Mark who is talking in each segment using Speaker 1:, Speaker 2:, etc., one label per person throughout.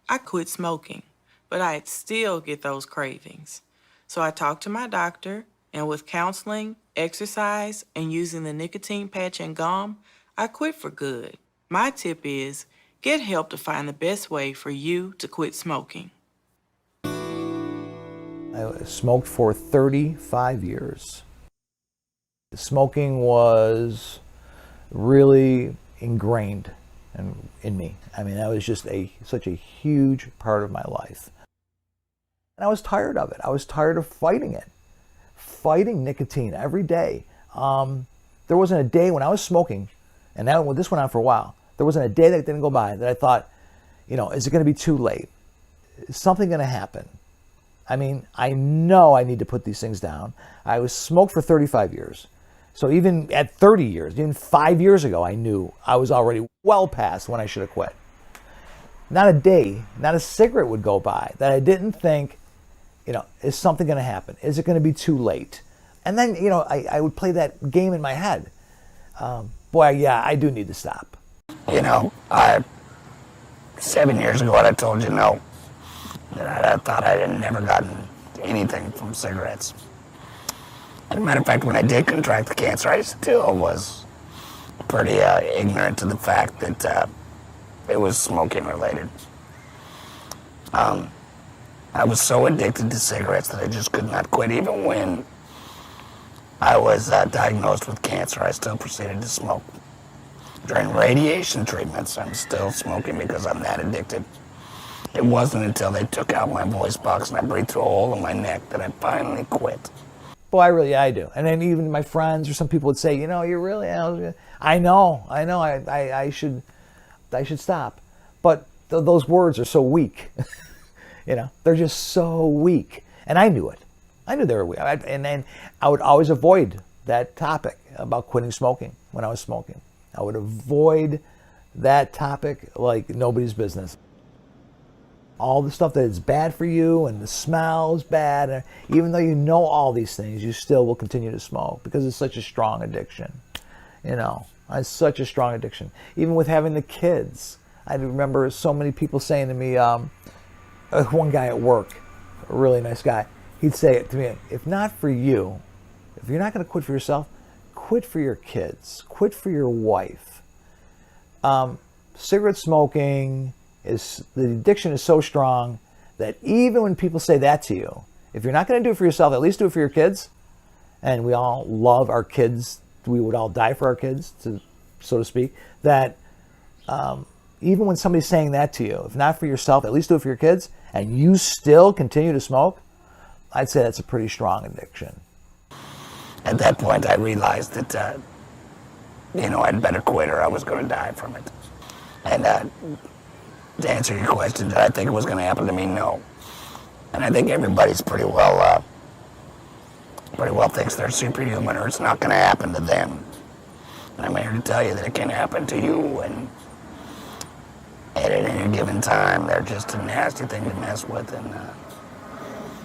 Speaker 1: I quit smoking, but I'd still get those cravings. So I talked to my doctor, and with counseling, exercise, and using the nicotine patch and gum, I quit for good. My tip is get help to find the best way for you to quit smoking.
Speaker 2: I smoked for 35 years. Smoking was really ingrained in me. I mean, that was just such a huge part of my life. And I was tired of it. I was tired of fighting it, fighting nicotine every day. There wasn't a day when I was smoking, and this went on for a while. There wasn't a day that didn't go by that I thought, is it going to be too late? Is something going to happen? I mean, I know I need to put these things down. I was smoked for 35 years. So even at 30 years, even 5 years ago, I knew I was already well past when I should have quit. Not a day, not a cigarette would go by that I didn't think, is something going to happen? Is it going to be too late? And then, I would play that game in my head. Boy, yeah, I do need to stop.
Speaker 3: 7 years ago, I told you no. That I thought I had never gotten anything from cigarettes. As a matter of fact, when I did contract the cancer, I still was pretty ignorant to the fact that it was smoking related. I was so addicted to cigarettes that I just could not quit. Even when I was diagnosed with cancer, I still proceeded to smoke. During radiation treatments, I'm still smoking because I'm that addicted. It wasn't until they took out my voice box and I breathed through a hole in my neck that I finally quit.
Speaker 2: Boy, I do. And then even my friends or some people would say, you're really, I know, I should stop. But those words are so weak. They're just so weak. And I knew it. I knew they were weak. And then I would always avoid that topic about quitting smoking when I was smoking. I would avoid that topic like nobody's business. All the stuff that is bad for you and the smell is bad, and even though you know all these things, you still will continue to smoke because it's such a strong addiction. It's such a strong addiction. Even with having the kids, I remember so many people saying to me, one guy at work, a really nice guy, he'd say it to me, if not for you, if you're not going to quit for yourself, quit for your kids, quit for your wife. Cigarette smoking, the addiction is so strong that even when people say that to you, if you're not going to do it for yourself, at least do it for your kids. And we all love our kids. We would all die for our kids, so to speak. That even when somebody's saying that to you, if not for yourself, at least do it for your kids, and you still continue to smoke, I'd say that's a pretty strong addiction.
Speaker 3: At that point, I realized that, I'd better quit or I was going to die from it. And to answer your question, did I think it was going to happen to me? No. And I think everybody's pretty well thinks they're superhuman or it's not going to happen to them. And I'm here to tell you that it can happen to you, and at any given time, they're just a nasty thing to mess with, and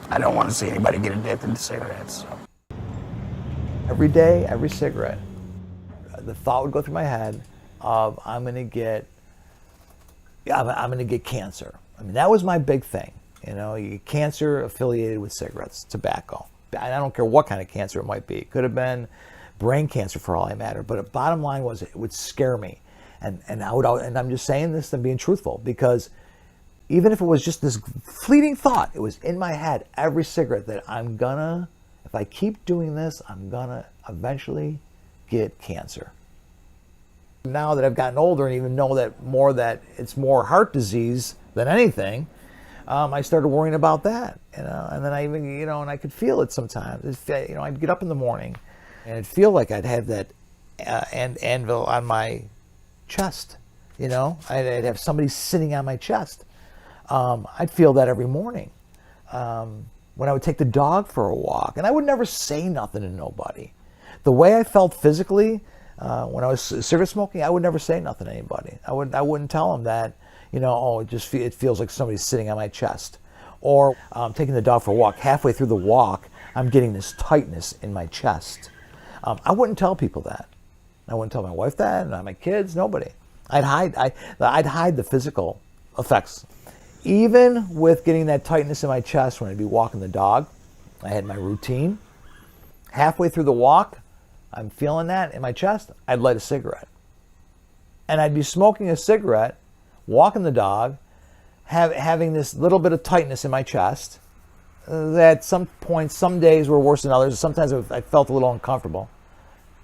Speaker 3: I don't want to see anybody get addicted to cigarettes. So.
Speaker 2: Every day, every cigarette, the thought would go through my head of I'm going to get cancer. I mean, that was my big thing. You get cancer affiliated with cigarettes, tobacco. I don't care what kind of cancer it might be. It could have been brain cancer for all I matter. But the bottom line was it would scare me. And I'm just saying this and being truthful, because even if it was just this fleeting thought, it was in my head, every cigarette, that if I keep doing this, I'm gonna eventually get cancer. Now that I've gotten older and even know that it's more heart disease than anything, I started worrying about that. And then I even, and I could feel it sometimes. I'd get up in the morning and it'd feel like I'd have that anvil on my chest. I'd have somebody sitting on my chest. I'd feel that every morning. When I would take the dog for a walk, and I would never say nothing to nobody. The way I felt physically when I was cigarette smoking, I would never say nothing to anybody. I wouldn't tell them that, it feels like somebody's sitting on my chest. Or taking the dog for a walk. Halfway through the walk, I'm getting this tightness in my chest. I wouldn't tell people that. I wouldn't tell my wife that, not my kids, nobody. I'd hide the physical effects. even with getting that tightness in my chest when I'd be walking the dog, I had my routine. Halfway through the walk, I'm feeling that in my chest, I'd light a cigarette. And I'd be smoking a cigarette, walking the dog, having this little bit of tightness in my chest that some points, some days were worse than others. Sometimes I felt a little uncomfortable.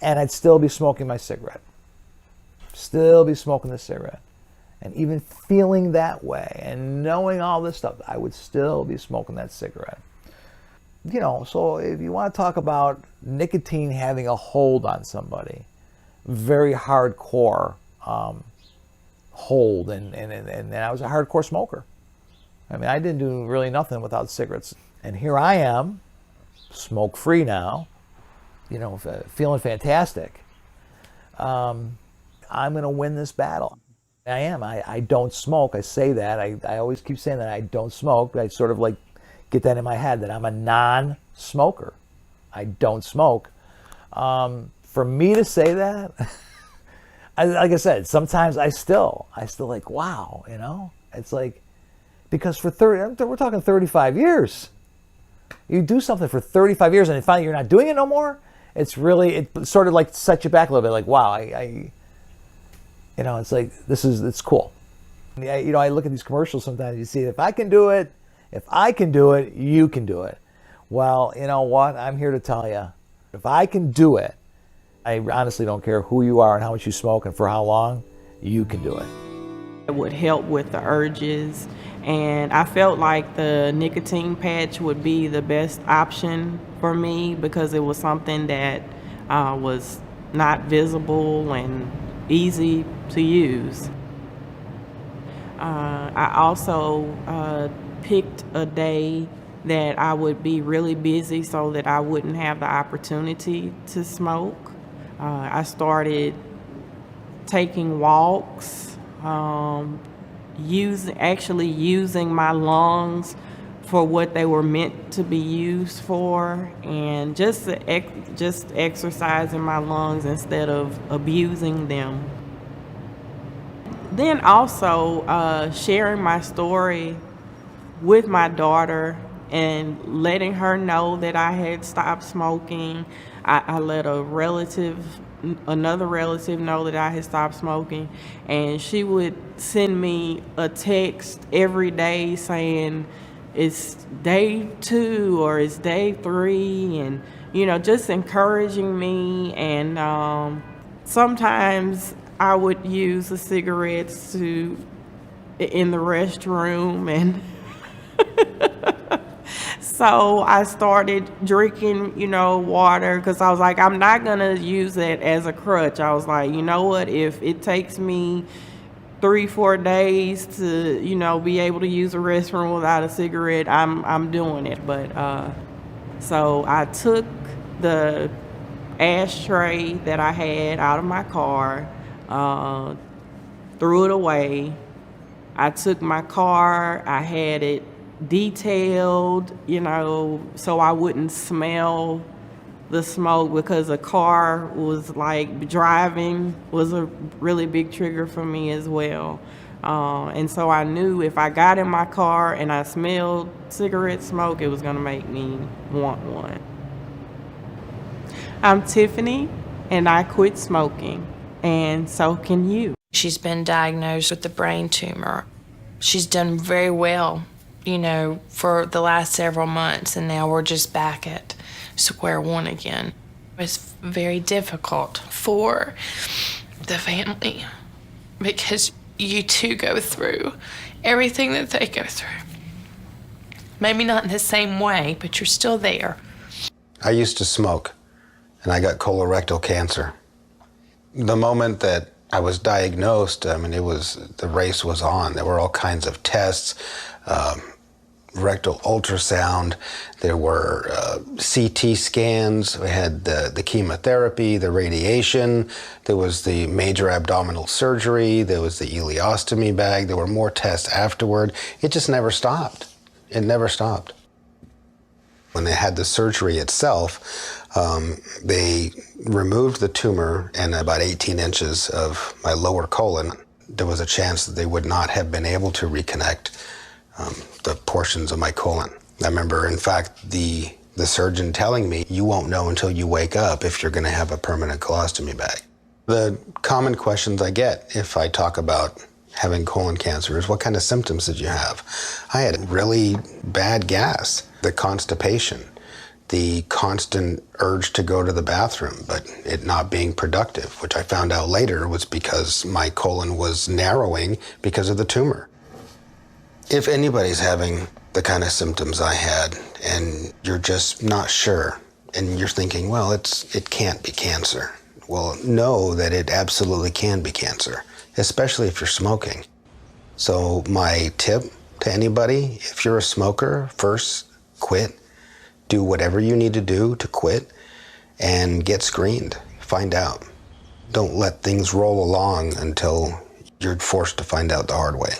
Speaker 2: And I'd still be smoking my cigarette. Still be smoking the cigarette. And even feeling that way and knowing all this stuff, I would still be smoking that cigarette. You know, so if you want to talk about nicotine having a hold on somebody, very hardcore hold, and I was a hardcore smoker. I mean, I didn't do really nothing without cigarettes. And here I am, smoke-free now, you know, feeling fantastic. I'm going to win this battle. I am. I don't smoke. I say that. I always keep saying that I don't smoke. I sort of like get that in my head that I'm a non-smoker. I don't smoke. For me to say that, like I said, sometimes I still like, wow, you know? It's like, because for we're talking 35 years. You do something for 35 years and finally you're not doing it no more. It's really, it sort of like sets you back a little bit. Like, wow, you know, it's like, it's cool. You know, I look at these commercials sometimes, you see, if I can do it, you can do it. Well, you know what? I'm here to tell you, if I can do it, I honestly don't care who you are and how much you smoke and for how long, you can do it.
Speaker 1: It would help with the urges, and I felt like the nicotine patch would be the best option for me because it was something that was not visible and easy to use. I also picked a day that I would be really busy so that I wouldn't have the opportunity to smoke. I started taking walks, using my lungs for what they were meant to be used for, and just exercising my lungs instead of abusing them. Then also sharing my story with my daughter and letting her know that I had stopped smoking. I let another relative know that I had stopped smoking, and she would send me a text every day saying it's day 2 or it's day 3, and you know, just encouraging me. And sometimes I would use the cigarettes in the restroom, and so I started drinking, you know, water, because I was like, I'm not going to use it as a crutch. I was like, you know what, if it takes me 3-4 days to, you know, be able to use a restroom without a cigarette, I'm doing it. But so I took the ashtray that I had out of my car, threw it away. I took my car, I had it detailed, you know, so I wouldn't smell the smoke, because a car was like, driving was a really big trigger for me as well. And so I knew if I got in my car and I smelled cigarette smoke, it was gonna make me want one. I'm Tiffany, and I quit smoking, and so can you.
Speaker 4: She's been diagnosed with a brain tumor. She's done very well, you know, for the last several months, and now we're just back at square one again. It's very difficult for the family because you too go through everything that they go through. Maybe not in the same way, but you're still there.
Speaker 5: I used to smoke, and I got colorectal cancer. The moment that I was diagnosed, I mean, the race was on. There were all kinds of tests, rectal ultrasound, there were CT scans, we had the chemotherapy, the radiation, there was the major abdominal surgery, there was the ileostomy bag, there were more tests afterward. It just never stopped. It never stopped. When they had the surgery itself, they removed the tumor and about 18 inches of my lower colon. There was a chance that they would not have been able to reconnect the portions of my colon. I remember, in fact, the surgeon telling me, you won't know until you wake up if you're going to have a permanent colostomy bag. The common questions I get if I talk about having colon cancer is, what kind of symptoms did you have? I had really bad gas, the constipation, the constant urge to go to the bathroom, but it not being productive, which I found out later was because my colon was narrowing because of the tumor. If anybody's having the kind of symptoms I had and you're just not sure and you're thinking, well, it can't be cancer. Well, know that it absolutely can be cancer, especially if you're smoking. So my tip to anybody, if you're a smoker, first quit. Do whatever you need to do to quit and get screened. Find out. Don't let things roll along until you're forced to find out the hard way.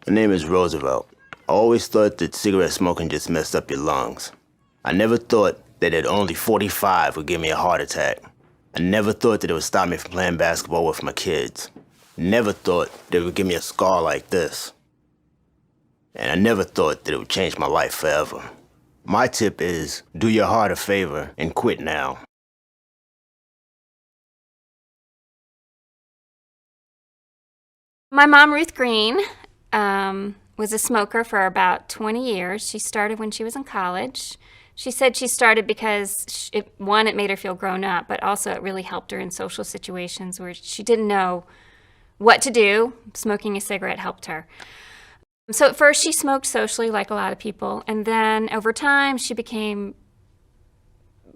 Speaker 6: My name is Roosevelt. I always thought that cigarette smoking just messed up your lungs. I never thought that at only 45 would give me a heart attack. I never thought that it would stop me from playing basketball with my kids. Never thought that it would give me a scar like this. And I never thought that it would change my life forever. My tip is, do your heart a favor and quit now.
Speaker 7: My mom, Ruth Green, was a smoker for about 20 years. She started when she was in college. She said she started because, it made her feel grown up, but also it really helped her in social situations where she didn't know what to do. Smoking a cigarette helped her. So at first she smoked socially like a lot of people, and then over time she became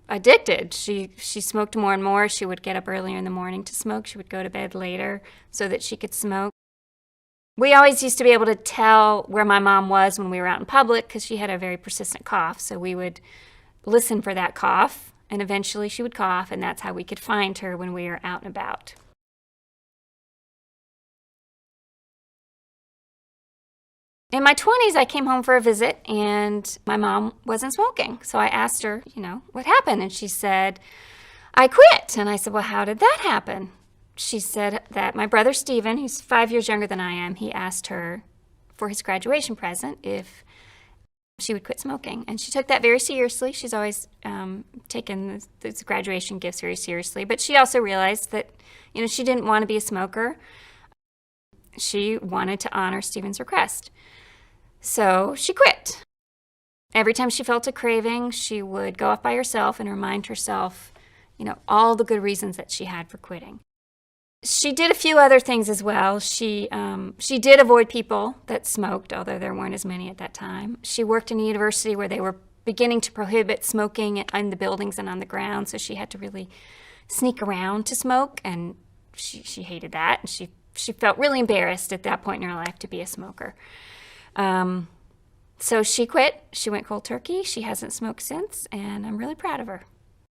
Speaker 7: addicted. She smoked more and more. She would get up earlier in the morning to smoke. She would go to bed later so that she could smoke. We always used to be able to tell where my mom was when we were out in public because she had a very persistent cough. So we would listen for that cough, and eventually she would cough, and that's how we could find her when we were out and about. In my 20s, I came home for a visit, and my mom wasn't smoking. So I asked her, what happened? And she said, I quit. And I said, well, how did that happen? She said that my brother Stephen, who's 5 years younger than I am, he asked her for his graduation present if she would quit smoking. And she took that very seriously. She's always taken the graduation gifts very seriously. But she also realized that, she didn't want to be a smoker. She wanted to honor Stephen's request. So she quit. Every time she felt a craving, she would go off by herself and remind herself, all the good reasons that she had for quitting. She did a few other things as well. She did avoid people that smoked, although there weren't as many at that time. She worked in a university where they were beginning to prohibit smoking in the buildings and on the ground, so she had to really sneak around to smoke, and she hated that. And she felt really embarrassed at that point in her life to be a smoker. So she quit. She went cold turkey. She hasn't smoked since, and I'm really proud of her.